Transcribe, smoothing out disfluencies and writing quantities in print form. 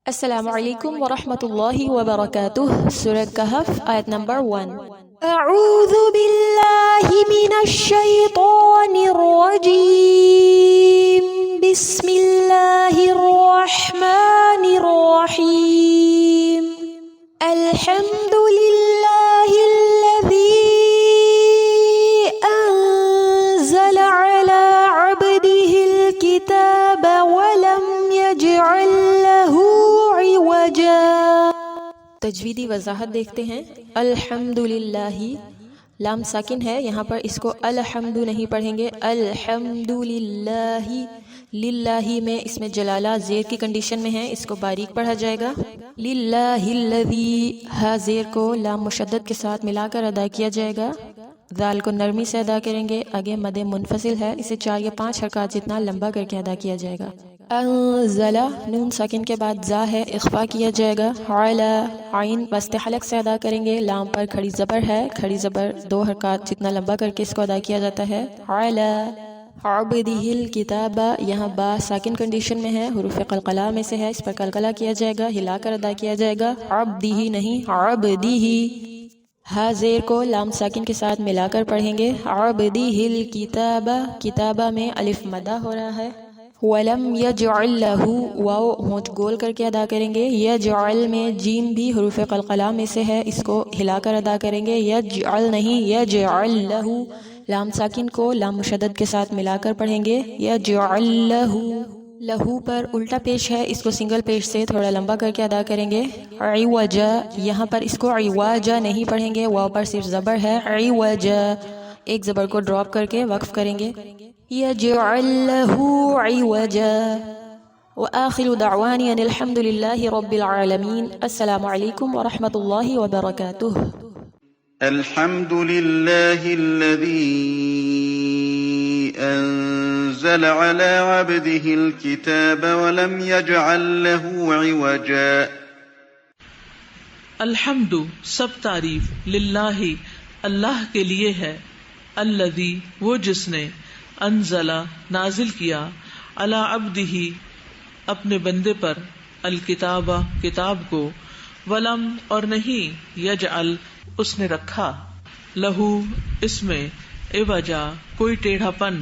السلام علیکم ورحمۃ اللہ وبرکاتہ۔ سورہ کہف آیت نمبر 1۔ اعوذ باللہ من الشیطان الرجیم، بسم اللہ الرحمن الرحیم۔ الحمد للہ الذی انزل علی عبده الکتاب ولم یجعل لہ عوجا۔ تجویدی وضاحت دیکھتے ہیں۔ الحمدللہ، لام ساکن ہے، یہاں پر اس کو الحمد نہیں پڑھیں گے، الحمدللہ۔ للہ میں اس میں جلالہ زیر کی کنڈیشن میں ہے، اس کو باریک پڑھا جائے گا۔ للہ الذی، ہا زیر کو لام مشدد کے ساتھ ملا کر ادا کیا جائے گا، ذال کو نرمی سے ادا کریں گے، آگے مد منفصل ہے، اسے 4 یا 5 حرکات جتنا لمبا کر کے ادا کیا جائے گا۔ انزلہ، نون ساکن کے بعد زا ہے، اخفا کیا جائے گا۔ علی، عین وسط حلق سے ادا کریں گے، لام پر کھڑی زبر ہے، کھڑی زبر 2 حرکات جتنا لمبا کر کے اس کو ادا کیا جاتا ہے۔ علی عبدہ الکتاب، یہاں با ساکن کنڈیشن میں ہے، حروف قلقلہ میں سے ہے، اس پر قلقلہ کیا جائے گا، ہلا کر ادا کیا جائے گا۔ عبدہ نہیں، عبدہ۔ ہا زیر کو لام ساکن کے ساتھ ملا کر پڑھیں گے، عبدہ الکتاب، کتابہ میں الف مدہ ہو رہا ہے۔ وَلَمْ يَجْعَلْ لَهُ، واو ہونٹ گول کر کے ادا کریں گے۔ یجعل میں جیم بھی حروف قلقلہ میں سے ہے، اس کو ہلا کر ادا کریں گے، یجعل نہیں، یجعل لہ، لام ساکن کو لام مشدد کے ساتھ ملا کر پڑھیں گے، یجعل لہ۔ لہو پر الٹا پیش ہے، اس کو سنگل پیش سے تھوڑا لمبا کر کے ادا کریں گے۔ عوجا، یہاں پر اس کو عواجا نہیں پڑھیں گے، واو پر صرف زبر ہے، عوجا، ایک زبر کو ڈراپ کر کے وقف کریں گے۔ یجعل لہ عوجا۔ وآخر دعوانی ان الحمد للہ رب العالمین۔ السلام علیکم ورحمۃ اللہ وبرکاتہ۔ الحمد للہ الذی انزل على عبده الكتاب ولم يجعل له عوجا۔ الحمد، سب تعریف، للہ، اللہ کے لیے ہے، الذی، وہ جس نے، انزل، نازل کیا، علی عبدہ، اپنے بندے پر، الکتاب، کتاب کو، ولم، اور نہیں، یجعل، اس نے رکھا، لہو، اس میں، عوجا، کوئی ٹیڑھا پن،